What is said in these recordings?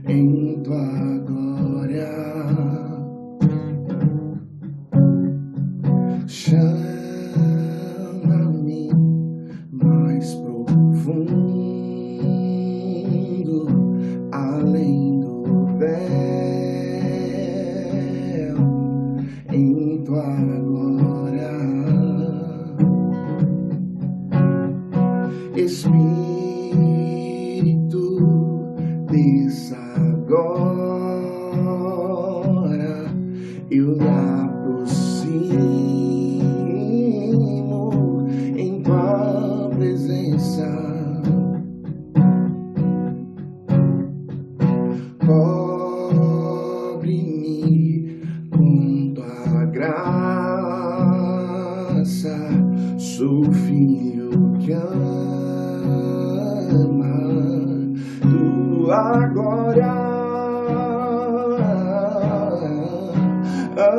em tua glória. Chama-me mais profundo, além do véu, em tua glória. Espírito, desça agora, eu me aproximo em tua presença. Cobre-me com tua graça, sou filho que ama tua glória.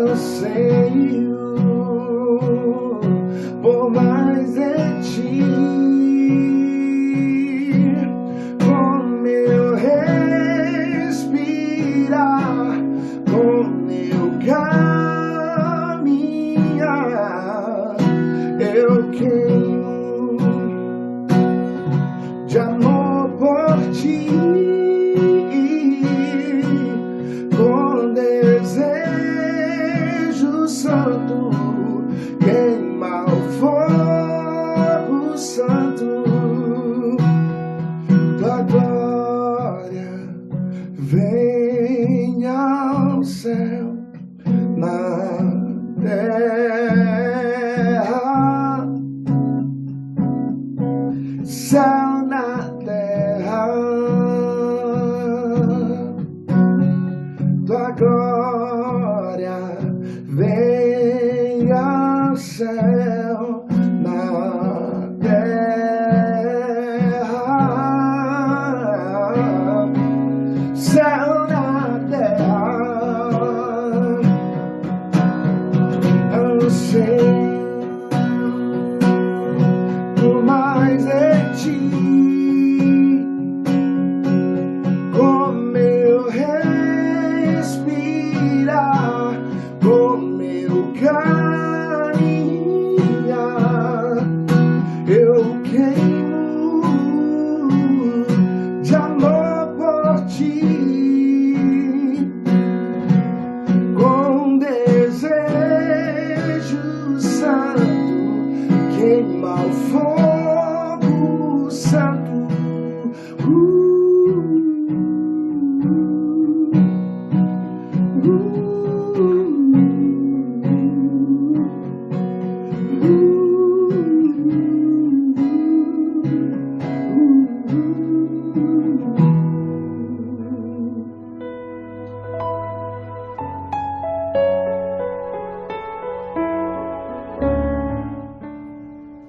Anseio por mais de ti, com meu respirar, com meu caminhar, eu queimo de amor por ti, com desejo santo, queima o fogo santo, tua glória venha ao céu, na terra, céu na terra, tua glória venha ao céu, na terra, céu na terra. Anseio por mais de ti, com meu respirar, com meu caminhar, eu queimo de amor por ti, com desejo santo, queima o fogo santo.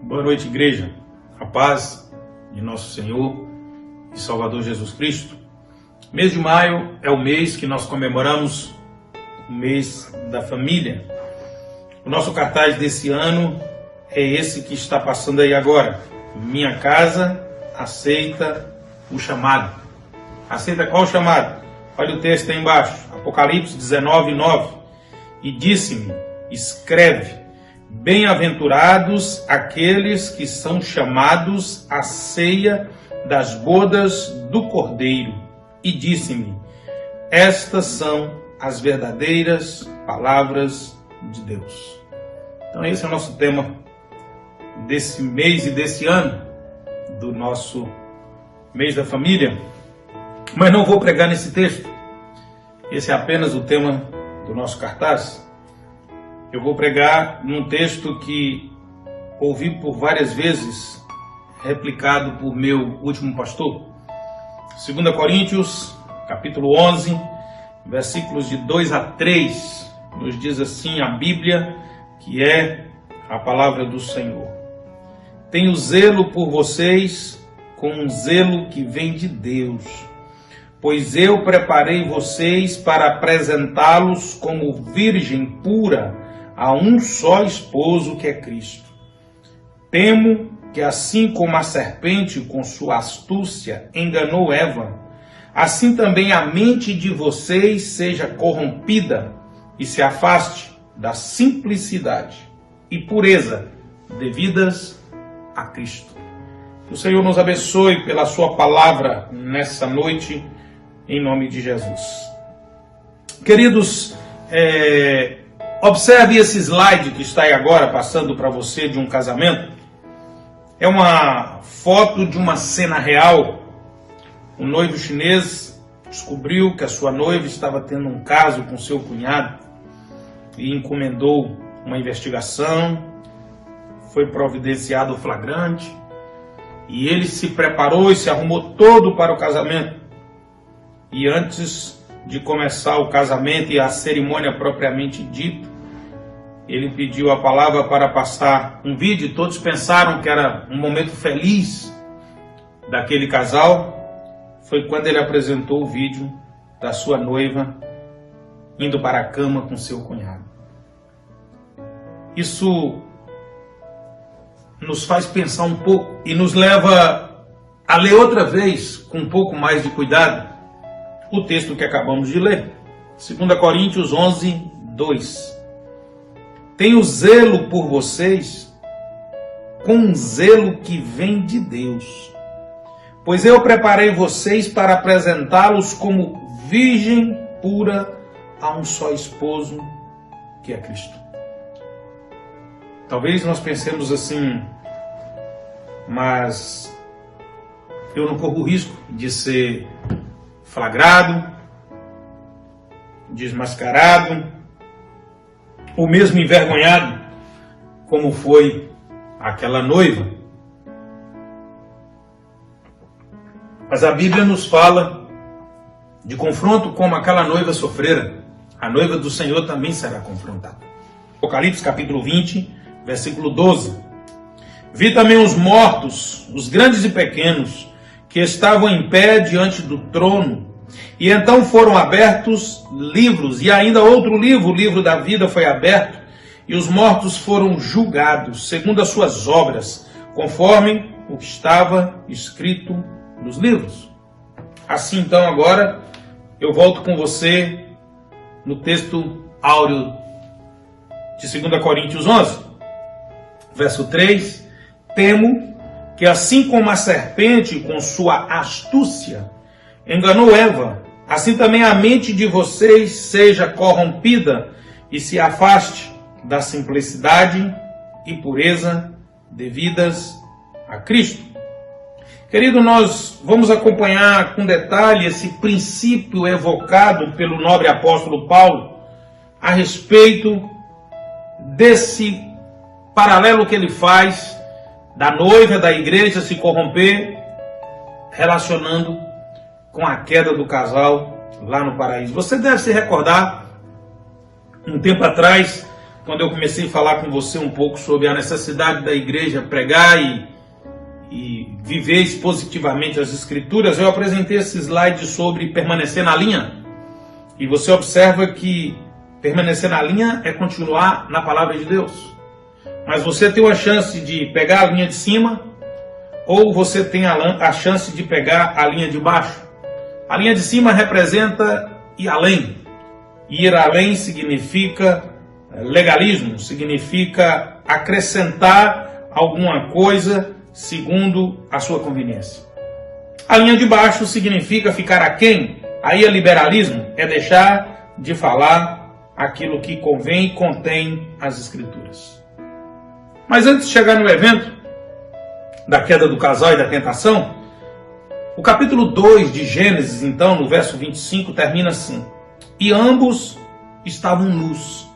Boa noite, igreja. A paz de nosso Senhor e Salvador Jesus Cristo. Mês de maio é o mês que nós comemoramos o mês da família. O nosso cartaz desse ano é esse que está passando aí agora. Minha casa aceita o chamado. Aceita qual chamado? Olha o texto aí embaixo. Apocalipse 19:9. E disse-me, escreve: bem-aventurados aqueles que são chamados à ceia das bodas do Cordeiro. E disse-me, estas são as verdadeiras palavras de Deus. Então esse é o nosso tema desse mês e desse ano, do nosso mês da família. Mas não vou pregar nesse texto. Esse é apenas o tema do nosso cartaz. Eu vou pregar num texto que ouvi por várias vezes, replicado por meu último pastor. 2 Coríntios, capítulo 11, versículos de 2 a 3, nos diz assim a Bíblia, que é a palavra do Senhor. Tenho zelo por vocês com um zelo que vem de Deus, pois eu preparei vocês para apresentá-los como virgem pura a um só esposo, que é Cristo. Temo que assim como a serpente com sua astúcia enganou Eva, assim também a mente de vocês seja corrompida e se afaste da simplicidade e pureza devidas a Cristo. Que o Senhor nos abençoe pela sua palavra nessa noite, em nome de Jesus. Queridos, observe esse slide que está aí agora passando para você de um casamento. É uma foto de uma cena real. Um noivo chinês descobriu que a sua noiva estava tendo um caso com seu cunhado e encomendou uma investigação. Foi providenciado o flagrante e ele se preparou e se arrumou todo para o casamento. E antes de começar o casamento e a cerimônia propriamente dita, ele pediu a palavra para passar um vídeo. Todos pensaram que era um momento feliz daquele casal. Foi quando ele apresentou o vídeo da sua noiva indo para a cama com seu cunhado. Isso nos faz pensar um pouco e nos leva a ler outra vez, com um pouco mais de cuidado, o texto que acabamos de ler. 2 Coríntios 11, 2. Tenho zelo por vocês com um zelo que vem de Deus, pois eu preparei vocês para apresentá-los como virgem pura a um só esposo, que é Cristo. Talvez nós pensemos assim, mas eu não corro o risco de ser flagrado, desmascarado, ou mesmo envergonhado, como foi aquela noiva. Mas a Bíblia nos fala de confronto como aquela noiva sofrera. A noiva do Senhor também será confrontada. Apocalipse capítulo 20, versículo 12. Vi também os mortos, os grandes e pequenos, que estavam em pé diante do trono. E então foram abertos livros, e ainda outro livro, o livro da vida, foi aberto, e os mortos foram julgados, segundo as suas obras, conforme o que estava escrito nos livros. Assim, então, agora, eu volto com você no texto áureo de 2 Coríntios 11, verso 3. Temo que assim como a serpente com sua astúcia enganou Eva, assim também a mente de vocês seja corrompida e se afaste da simplicidade e pureza devidas a Cristo. Querido, nós vamos acompanhar com detalhe esse princípio evocado pelo nobre apóstolo Paulo a respeito desse paralelo que ele faz da noiva, da igreja se corromper, relacionando com a queda do casal lá no paraíso. Você deve se recordar, um tempo atrás, quando eu comecei a falar com você um pouco sobre a necessidade da igreja pregar e viver expositivamente as Escrituras, eu apresentei esse slide sobre permanecer na linha. E você observa que permanecer na linha é continuar na palavra de Deus. Mas você tem a chance de pegar a linha de cima, ou você tem a chance de pegar a linha de baixo. A linha de cima representa ir além. Ir além significa legalismo, significa acrescentar alguma coisa segundo a sua conveniência. A linha de baixo significa ficar aquém. Aí é liberalismo, é deixar de falar aquilo que convém e contém as Escrituras. Mas antes de chegar no evento da queda do casal e da tentação, o capítulo 2 de Gênesis, então, no verso 25, termina assim: e ambos estavam nus,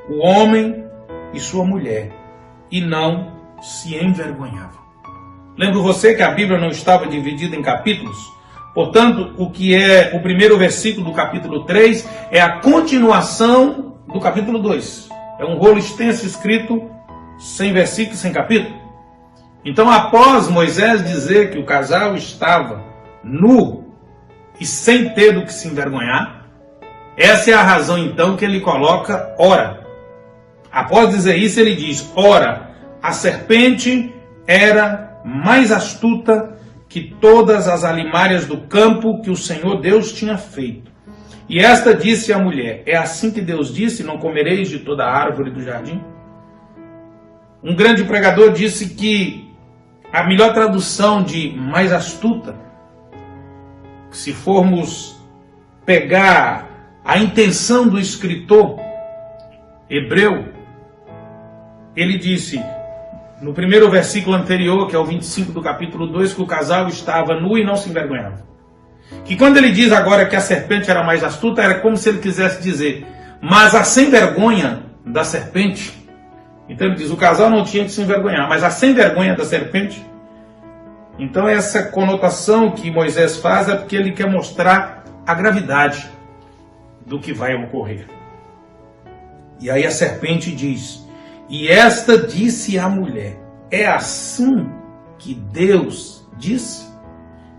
o homem e sua mulher, e não se envergonhavam. Lembra você que a Bíblia não estava dividida em capítulos? Portanto, o que é o primeiro versículo do capítulo 3 é a continuação do capítulo 2. É um rolo extenso escrito sem versículo, sem capítulo. Então, após Moisés dizer que o casal estava nu e sem ter do que se envergonhar, essa é a razão então que ele coloca ora. Após dizer isso, ele diz: ora, a serpente era mais astuta que todas as alimárias do campo que o Senhor Deus tinha feito. E esta disse à mulher: é assim que Deus disse, não comereis de toda a árvore do jardim? Um grande pregador disse que a melhor tradução de mais astuta, se formos pegar a intenção do escritor hebreu, ele disse, no primeiro versículo anterior, que é o 25 do capítulo 2, que o casal estava nu e não se envergonhava. Que quando ele diz agora que a serpente era mais astuta, era como se ele quisesse dizer, mas a sem vergonha da serpente. Então ele diz, o casal não tinha que se envergonhar, mas a sem vergonha da serpente. Então essa conotação que Moisés faz é porque ele quer mostrar a gravidade do que vai ocorrer. E aí a serpente diz, e esta disse à mulher, é assim que Deus disse,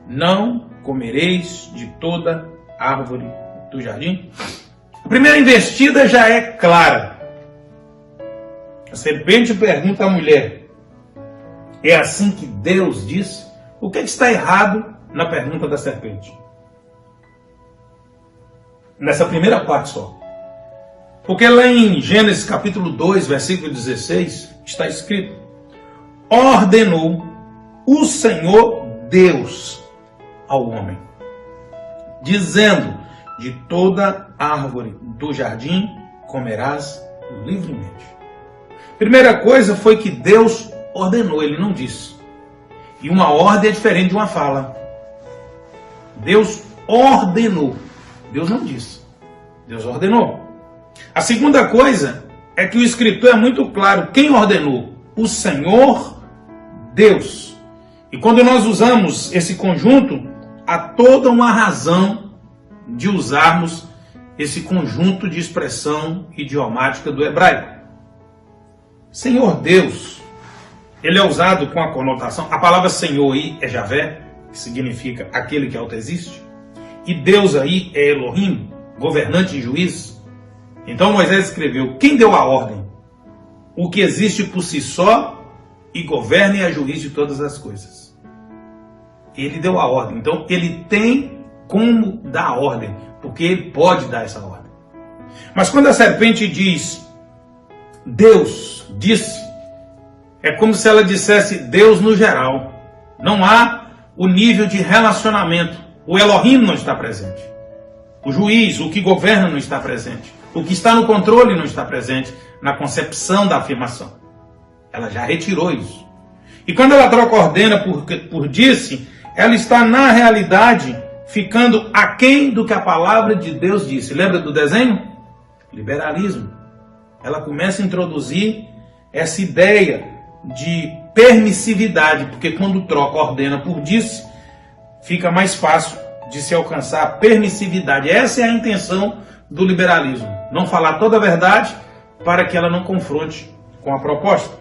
não comereis de toda árvore do jardim? A primeira investida já é clara. A serpente pergunta à mulher, é assim que Deus disse? O que está errado na pergunta da serpente? Nessa primeira parte só. Porque lá em Gênesis capítulo 2, versículo 16, está escrito, ordenou o Senhor Deus ao homem, dizendo, de toda árvore do jardim comerás livremente. Primeira coisa foi que Deus ordenou, ele não disse. E uma ordem é diferente de uma fala. Deus ordenou, Deus não disse, Deus ordenou. A segunda coisa é que o escritor é muito claro, quem ordenou? O Senhor Deus. E quando nós usamos esse conjunto, há toda uma razão de usarmos esse conjunto de expressão idiomática do hebraico. Senhor Deus, ele é usado com a conotação, a palavra Senhor aí é Javé, que significa aquele que autoexiste, e Deus aí é Elohim, governante e juiz. Então Moisés escreveu, quem deu a ordem? O que existe por si só e governa e é juiz de todas as coisas. Ele deu a ordem, então ele tem como dar a ordem, porque ele pode dar essa ordem. Mas quando a serpente diz, Deus disse, é como se ela dissesse Deus no geral. Não há o nível de relacionamento. O Elohim não está presente. O juiz, o que governa não está presente. O que está no controle não está presente na concepção da afirmação. Ela já retirou isso. E quando ela troca ordena por disse, ela está na realidade ficando aquém do que a palavra de Deus disse. Lembra do desenho? Liberalismo. Ela começa a introduzir essa ideia de permissividade, porque quando troca ordena por disse, fica mais fácil de se alcançar a permissividade. Essa é a intenção do liberalismo. Não falar toda a verdade para que ela não confronte com a proposta.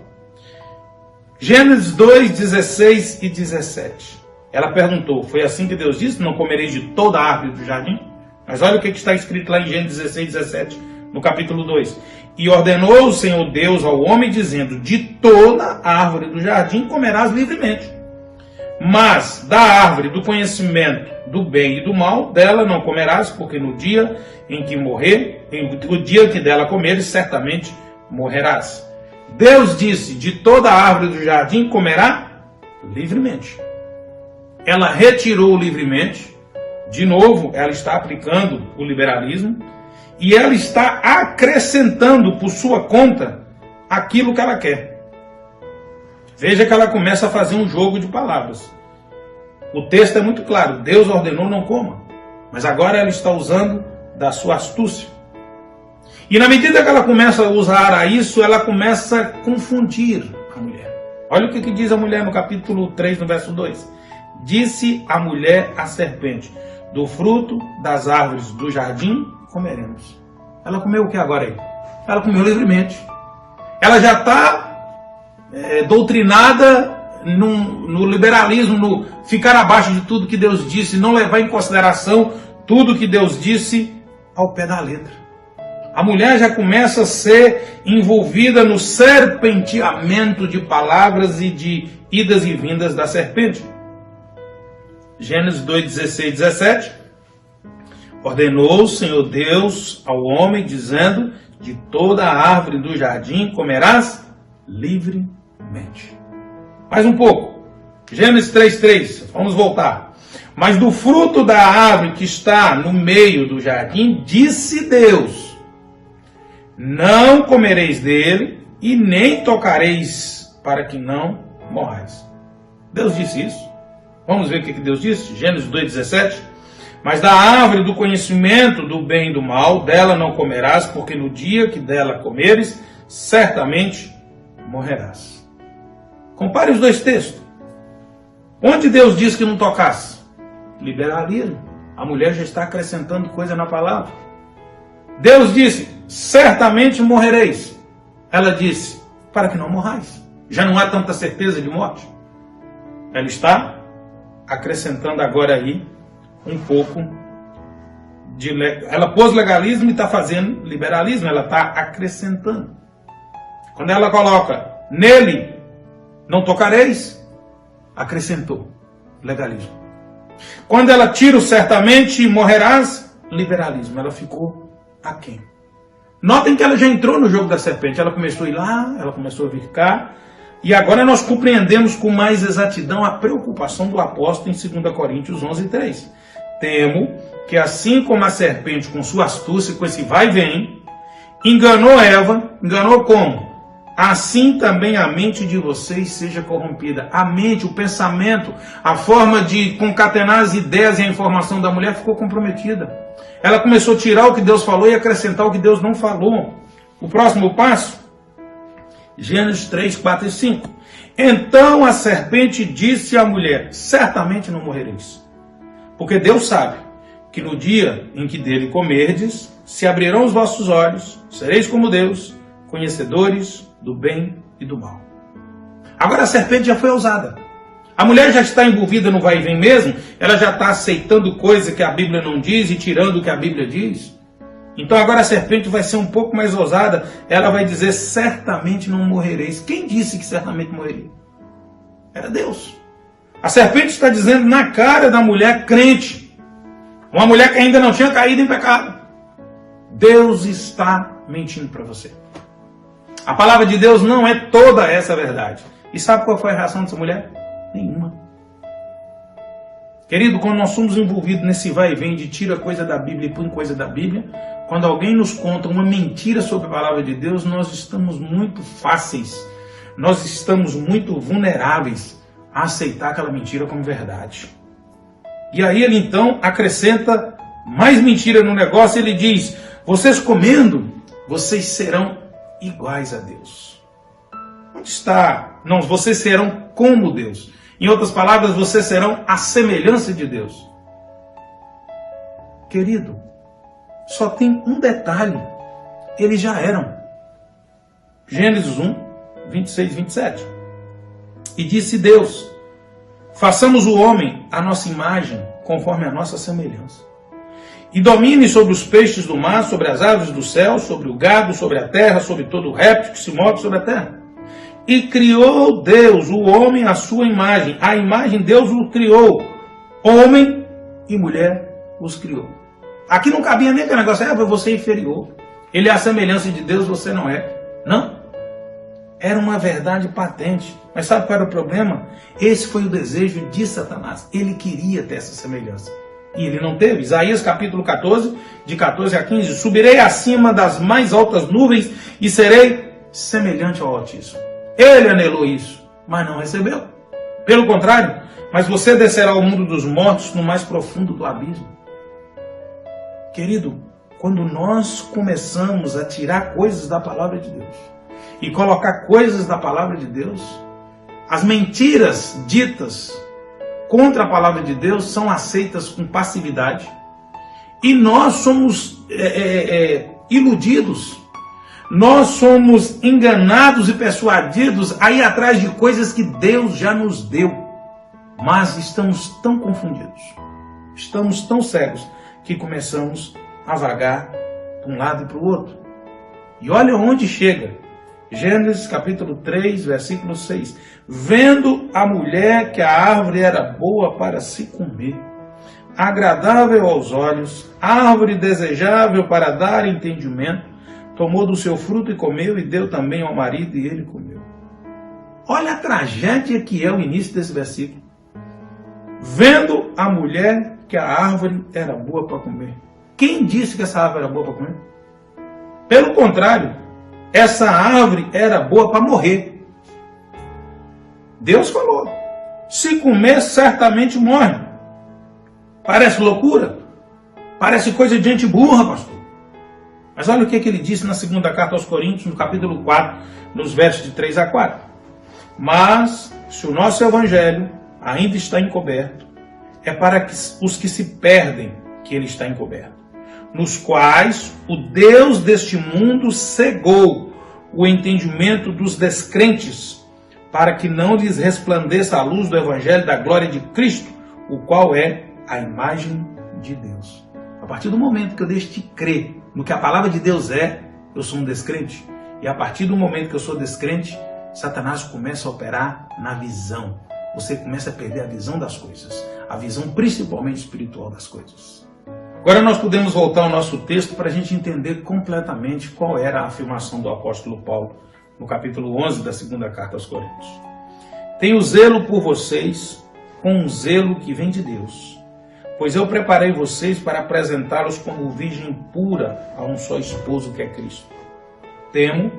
Gênesis 2, 16 e 17. Ela perguntou, foi assim que Deus disse, não comereis de toda a árvore do jardim? Mas olha o que está escrito lá em Gênesis 16, 17, no capítulo 2. E ordenou o Senhor Deus ao homem, dizendo, de toda a árvore do jardim comerás livremente. Mas da árvore do conhecimento do bem e do mal, dela não comerás, porque no dia em que morrer, o dia que dela comeres, certamente morrerás. Deus disse, de toda a árvore do jardim comerá livremente. Ela retirou livremente, de novo, ela está aplicando o liberalismo, e ela está acrescentando por sua conta aquilo que ela quer. Veja que ela começa a fazer um jogo de palavras. O texto é muito claro, Deus ordenou não coma, mas agora ela está usando da sua astúcia. E na medida que ela começa a usar isso, ela começa a confundir a mulher. Olha o que diz a mulher no capítulo 3, no verso 2. Disse a mulher à serpente, do fruto das árvores do jardim comeremos. Ela comeu o que agora aí? Ela comeu livremente. Ela já está doutrinada no liberalismo, no ficar abaixo de tudo que Deus disse, não levar em consideração tudo que Deus disse ao pé da letra. A mulher já começa a ser envolvida no serpenteamento de palavras e de idas e vindas da serpente. Gênesis 2, 16 e 17. Ordenou o Senhor Deus ao homem, dizendo: de toda a árvore do jardim comerás livremente. Mais um pouco. Gênesis 3:3. Vamos voltar. Mas do fruto da árvore que está no meio do jardim, disse Deus: não comereis dele e nem tocareis, para que não morrais. Deus disse isso. Vamos ver o que Deus disse? Gênesis 2:17. Mas da árvore do conhecimento do bem e do mal, dela não comerás, porque no dia que dela comeres, certamente morrerás. Compare os dois textos. Onde Deus diz que não tocasse? Liberalismo. A mulher já está acrescentando coisa na palavra. Deus disse: certamente morrereis. Ela disse: para que não morrais. Já não há tanta certeza de morte. Ela está acrescentando agora aí um pouco de... Ela pôs legalismo e está fazendo liberalismo. Ela está acrescentando. Quando ela coloca nele não tocareis, acrescentou legalismo. Quando ela tira o certamente morrerás, liberalismo. Ela ficou aquém. Notem que ela já entrou no jogo da serpente. Ela começou a ir lá, ela começou a vir cá. E agora nós compreendemos com mais exatidão a preocupação do apóstolo em 2 Coríntios 11:3. Temo que assim como a serpente com sua astúcia, com esse vai e vem, enganou Eva, enganou como? Assim também a mente de vocês seja corrompida. A mente, o pensamento, a forma de concatenar as ideias e a informação da mulher ficou comprometida. Ela começou a tirar o que Deus falou e acrescentar o que Deus não falou. O próximo passo, Gênesis 3, 4 e 5. Então a serpente disse à mulher: certamente não morrereis. Porque Deus sabe que no dia em que dele comerdes, se abrirão os vossos olhos, sereis como Deus, conhecedores do bem e do mal. Agora a serpente já foi ousada. A mulher já está envolvida no vai e vem mesmo, ela já está aceitando coisa que a Bíblia não diz e tirando o que a Bíblia diz. Então agora a serpente vai ser um pouco mais ousada, ela vai dizer: certamente não morrereis. Quem disse que certamente morreria? Era Deus. A serpente está dizendo na cara da mulher crente, uma mulher que ainda não tinha caído em pecado: Deus está mentindo para você. A palavra de Deus não é toda essa verdade. E sabe qual foi a reação dessa mulher? Nenhuma. Querido, quando nós somos envolvidos nesse vai e vem de tira coisa da Bíblia e põe coisa da Bíblia, quando alguém nos conta uma mentira sobre a palavra de Deus, nós estamos muito fáceis, nós estamos muito vulneráveis a aceitar aquela mentira como verdade. E aí ele então acrescenta mais mentira no negócio. Ele diz: vocês comendo, vocês serão iguais a Deus. Onde está? Não, vocês serão como Deus. Em outras palavras, vocês serão a semelhança de Deus. Querido, só tem um detalhe: eles já eram. Gênesis 1, 26 e 27. E disse Deus: façamos o homem à nossa imagem, conforme a nossa semelhança. E domine sobre os peixes do mar, sobre as aves do céu, sobre o gado, sobre a terra, sobre todo o réptil que se move sobre a terra. E criou Deus o homem à sua imagem. A imagem Deus o criou. Homem e mulher os criou. Aqui não cabia nem aquele negócio: você é inferior. Ele é a semelhança de Deus, você não é. Não. Era uma verdade patente. Mas sabe qual era o problema? Esse foi o desejo de Satanás. Ele queria ter essa semelhança. E ele não teve. Isaías capítulo 14, de 14 a 15. Subirei acima das mais altas nuvens e serei semelhante ao Altíssimo. Ele anelou isso, mas não recebeu. Pelo contrário, mas você descerá ao mundo dos mortos, no mais profundo do abismo. Querido, quando nós começamos a tirar coisas da palavra de Deus e colocar coisas da palavra de Deus, as mentiras ditas contra a palavra de Deus são aceitas com passividade e nós somos iludidos. Nós somos enganados e persuadidos a ir atrás de coisas que Deus já nos deu. Mas estamos tão confundidos, estamos tão cegos, que começamos a vagar de um lado e para o outro. E olha onde chega. Gênesis capítulo 3, versículo 6. Vendo a mulher que a árvore era boa para se comer, agradável aos olhos, árvore desejável para dar entendimento, tomou do seu fruto e comeu, e deu também ao marido, e ele comeu. Olha a tragédia que é o início desse versículo. Vendo a mulher que a árvore era boa para comer. Quem disse que essa árvore era boa para comer? Pelo contrário, essa árvore era boa para morrer. Deus falou, se comer certamente morre. Parece loucura? Parece coisa de gente burra, pastor. Mas olha o que ele disse na segunda carta aos Coríntios, no capítulo 4, nos versos de 3 a 4. Mas, se o nosso evangelho ainda está encoberto, é para os que se perdem que ele está encoberto, nos quais o Deus deste mundo cegou o entendimento dos descrentes, para que não lhes resplandeça a luz do evangelho da glória de Cristo, o qual é a imagem de Deus. A partir do momento que eu deixo de crer no que a palavra de Deus é, eu sou um descrente. E a partir do momento que eu sou descrente, Satanás começa a operar na visão. Você começa a perder a visão das coisas, a visão principalmente espiritual das coisas. Agora nós podemos voltar ao nosso texto para a gente entender completamente qual era a afirmação do apóstolo Paulo no capítulo 11 da segunda carta aos Coríntios. Tenho zelo por vocês com um zelo que vem de Deus, pois eu preparei vocês para apresentá-los como virgem pura a um só esposo, que é Cristo. Temo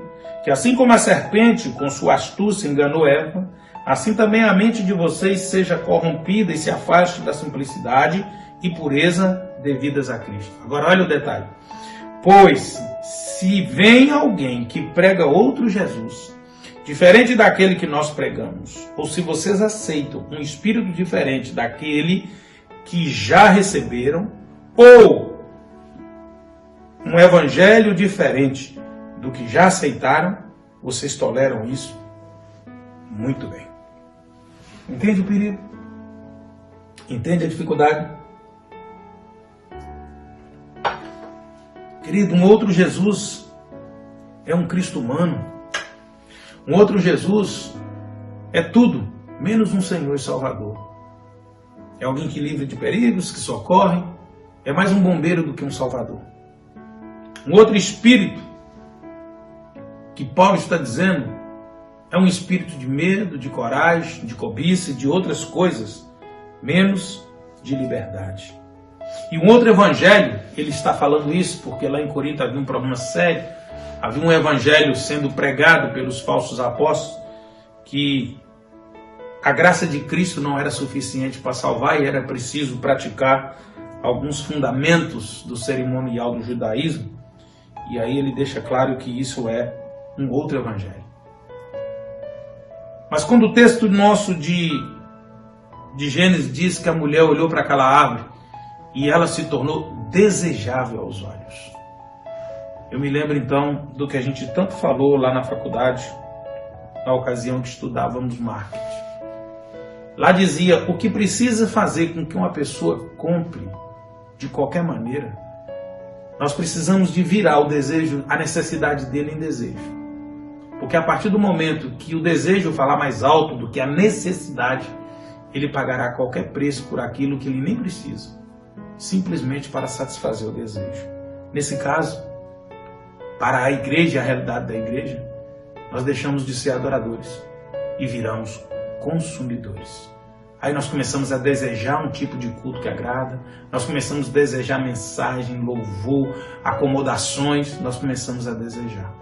que assim como a serpente com sua astúcia enganou Eva, assim também a mente de vocês seja corrompida e se afaste da simplicidade e pureza devidas a Cristo. Agora olha o detalhe. Pois se vem alguém que prega outro Jesus, diferente daquele que nós pregamos, ou se vocês aceitam um espírito diferente daquele que já receberam, ou um evangelho diferente do que já aceitaram, vocês toleram isso muito bem. Entende o perigo? Entende a dificuldade? Querido, um outro Jesus é um Cristo humano. Um outro Jesus é tudo, menos um Senhor e Salvador. É alguém que livra de perigos, que socorre. É mais um bombeiro do que um Salvador. Um outro espírito, que Paulo está dizendo, é um espírito de medo, de coragem, de cobiça e de outras coisas, menos de liberdade. E um outro evangelho, ele está falando isso porque lá em Corinto havia um problema sério. Havia um evangelho sendo pregado pelos falsos apóstolos, que a graça de Cristo não era suficiente para salvar e era preciso praticar alguns fundamentos do cerimonial do judaísmo. E aí ele deixa claro que isso é um outro evangelho. Mas quando o texto nosso de Gênesis diz que a mulher olhou para aquela árvore e ela se tornou desejável aos olhos, eu me lembro então do que a gente tanto falou lá na faculdade, na ocasião que estudávamos marketing. Lá dizia, o que precisa fazer com que uma pessoa compre de qualquer maneira, nós precisamos de virar o desejo, a necessidade dele em desejo. Porque a partir do momento que o desejo falar mais alto do que a necessidade, ele pagará qualquer preço por aquilo que ele nem precisa, simplesmente para satisfazer o desejo. Nesse caso, para a igreja, a realidade da igreja, nós deixamos de ser adoradores e viramos consumidores. Aí nós começamos a desejar um tipo de culto que agrada, nós começamos a desejar mensagem, louvor, acomodações, nós começamos a desejar.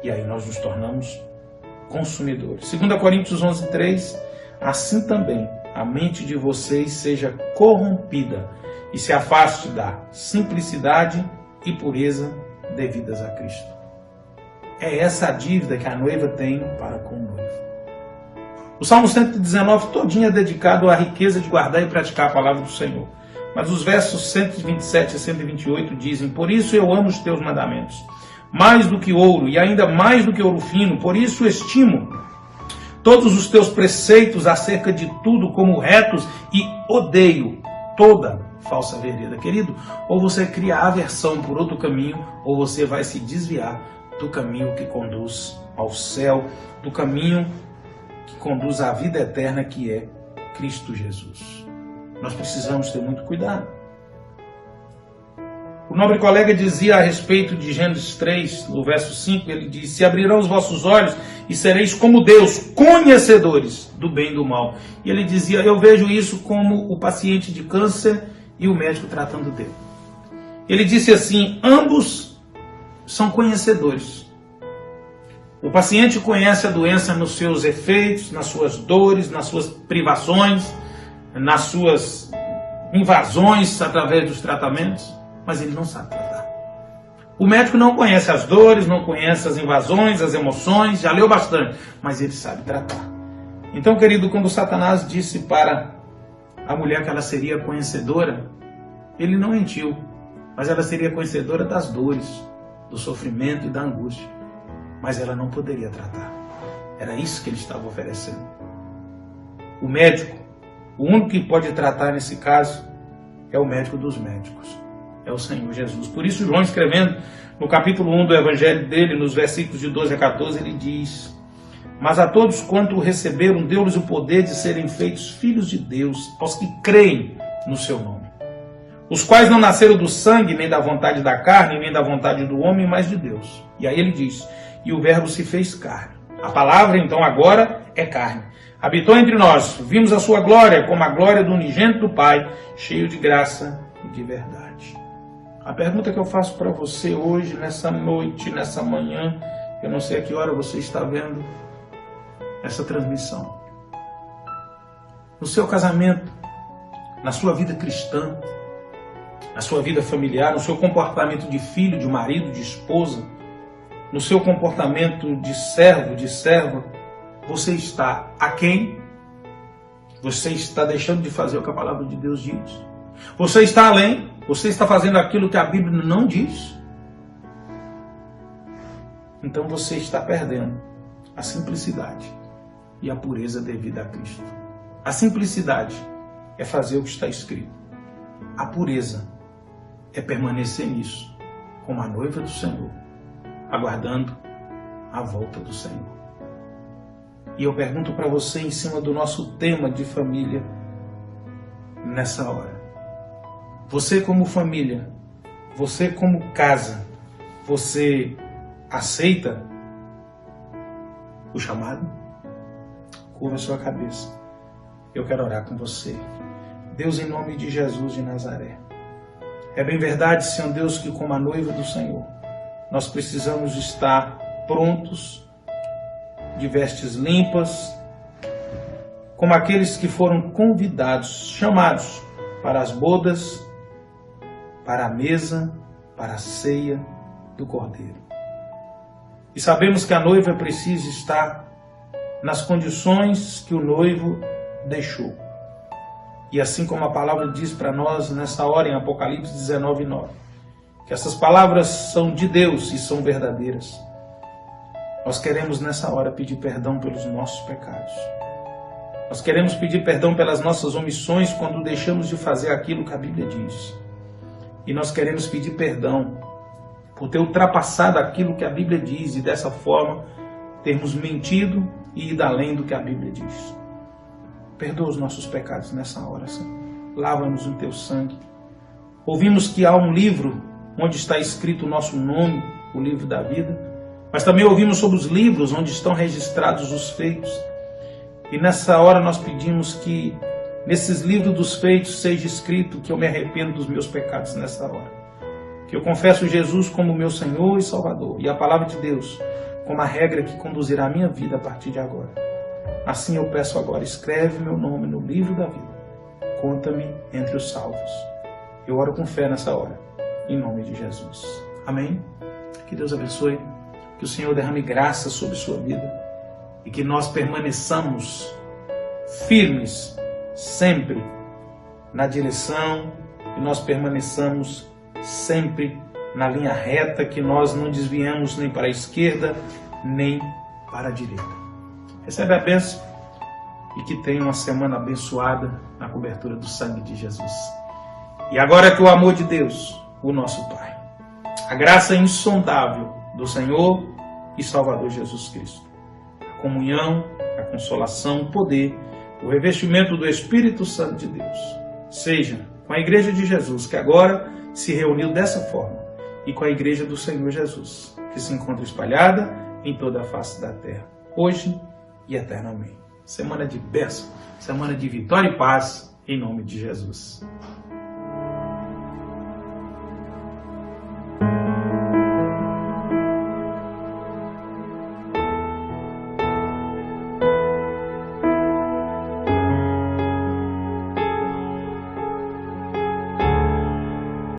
E aí nós nos tornamos consumidores. 2 Coríntios 11:3, assim também a mente de vocês seja corrompida e se afaste da simplicidade e pureza devidas a Cristo. É essa a dívida que a noiva tem para com o noivo. O Salmo 119 todinho é dedicado à riqueza de guardar e praticar a palavra do Senhor. Mas os versos 127 a 128 dizem, por isso eu amo os teus mandamentos, mais do que ouro e ainda mais do que ouro fino, por isso estimo todos os teus preceitos acerca de tudo como retos e odeio toda falsa vereda. Querido, ou você cria aversão por outro caminho, ou você vai se desviar do caminho que conduz ao céu, do caminho que conduz à vida eterna, que é Cristo Jesus. Nós precisamos ter muito cuidado. O nobre colega dizia a respeito de Gênesis 3, no verso 5, ele diz: se abrirão os vossos olhos e sereis como Deus, conhecedores do bem e do mal. E ele dizia: eu vejo isso como o paciente de câncer e o médico tratando dele. Ele disse assim: ambos são conhecedores. O paciente conhece a doença nos seus efeitos, nas suas dores, nas suas privações, nas suas invasões através dos tratamentos, mas ele não sabe tratar. O médico não conhece as dores, não conhece as invasões, as emoções, já leu bastante, mas ele sabe tratar. Então, querido, quando Satanás disse para a mulher que ela seria conhecedora, ele não mentiu, mas ela seria conhecedora das dores, do sofrimento e da angústia, mas ela não poderia tratar. Era isso que ele estava oferecendo. O médico, o único que pode tratar nesse caso, é o médico dos médicos. É o Senhor Jesus. Por isso, João, escrevendo no capítulo 1 do Evangelho dele, nos versículos de 12 a 14, ele diz: mas a todos quanto o receberam, deu-lhes o poder de serem feitos filhos de Deus, aos que creem no seu nome, os quais não nasceram do sangue, nem da vontade da carne, nem da vontade do homem, mas de Deus. E aí ele diz: e o verbo se fez carne. A palavra, então, agora é carne. Habitou entre nós, vimos a sua glória, como a glória do unigênito do Pai, cheio de graça e de verdade. A pergunta que eu faço para você hoje, nessa noite, nessa manhã, eu não sei a que hora você está vendo essa transmissão. No seu casamento, na sua vida cristã, na sua vida familiar, no seu comportamento de filho, de marido, de esposa, no seu comportamento de servo, de serva, você está aquém? Você está deixando de fazer o que a palavra de Deus diz? Você está além? Você está fazendo aquilo que a Bíblia não diz? Então você está perdendo a simplicidade e a pureza devida a Cristo. A simplicidade é fazer o que está escrito. A pureza é permanecer nisso, como a noiva do Senhor, aguardando a volta do Senhor. E eu pergunto para você, em cima do nosso tema de família, nessa hora: você como família, você como casa, você aceita o chamado? Curva a sua cabeça. Eu quero orar com você. Deus, em nome de Jesus de Nazaré, é bem verdade, Senhor Deus, que como a noiva do Senhor, nós precisamos estar prontos, de vestes limpas, como aqueles que foram convidados, chamados para as bodas, para a mesa, para a ceia do Cordeiro. E sabemos que a noiva precisa estar nas condições que o noivo deixou. E assim como a palavra diz para nós nessa hora em Apocalipse 19:9, que essas palavras são de Deus e são verdadeiras. Nós queremos nessa hora pedir perdão pelos nossos pecados. Nós queremos pedir perdão pelas nossas omissões quando deixamos de fazer aquilo que a Bíblia diz. E nós queremos pedir perdão por ter ultrapassado aquilo que a Bíblia diz e dessa forma termos mentido e ido além do que a Bíblia diz. Perdoa os nossos pecados nessa hora, Senhor. Lava-nos no teu sangue. Ouvimos que há um livro onde está escrito o nosso nome, o livro da vida, mas também ouvimos sobre os livros onde estão registrados os feitos. E nessa hora nós pedimos que nesses livros dos feitos seja escrito que eu me arrependo dos meus pecados nessa hora. Que eu confesso Jesus como meu Senhor e Salvador, e a palavra de Deus como a regra que conduzirá a minha vida a partir de agora. Assim eu peço agora, escreve meu nome no livro da vida. Conta-me entre os salvos. Eu oro com fé nessa hora, em nome de Jesus. Amém? Que Deus abençoe, que o Senhor derrame graça sobre sua vida e que nós permaneçamos firmes sempre na direção, que nós permaneçamos sempre na linha reta, que nós não desviamos nem para a esquerda, nem para a direita. Recebe a bênção e que tenha uma semana abençoada na cobertura do sangue de Jesus. E agora que o amor de Deus, o nosso Pai, a graça insondável do Senhor e Salvador Jesus Cristo. A comunhão, a consolação, o poder, o revestimento do Espírito Santo de Deus seja com a Igreja de Jesus, que agora se reuniu dessa forma, e com a Igreja do Senhor Jesus, que se encontra espalhada em toda a face da terra, hoje e eternamente. Semana de bênção, semana de vitória e paz, em nome de Jesus.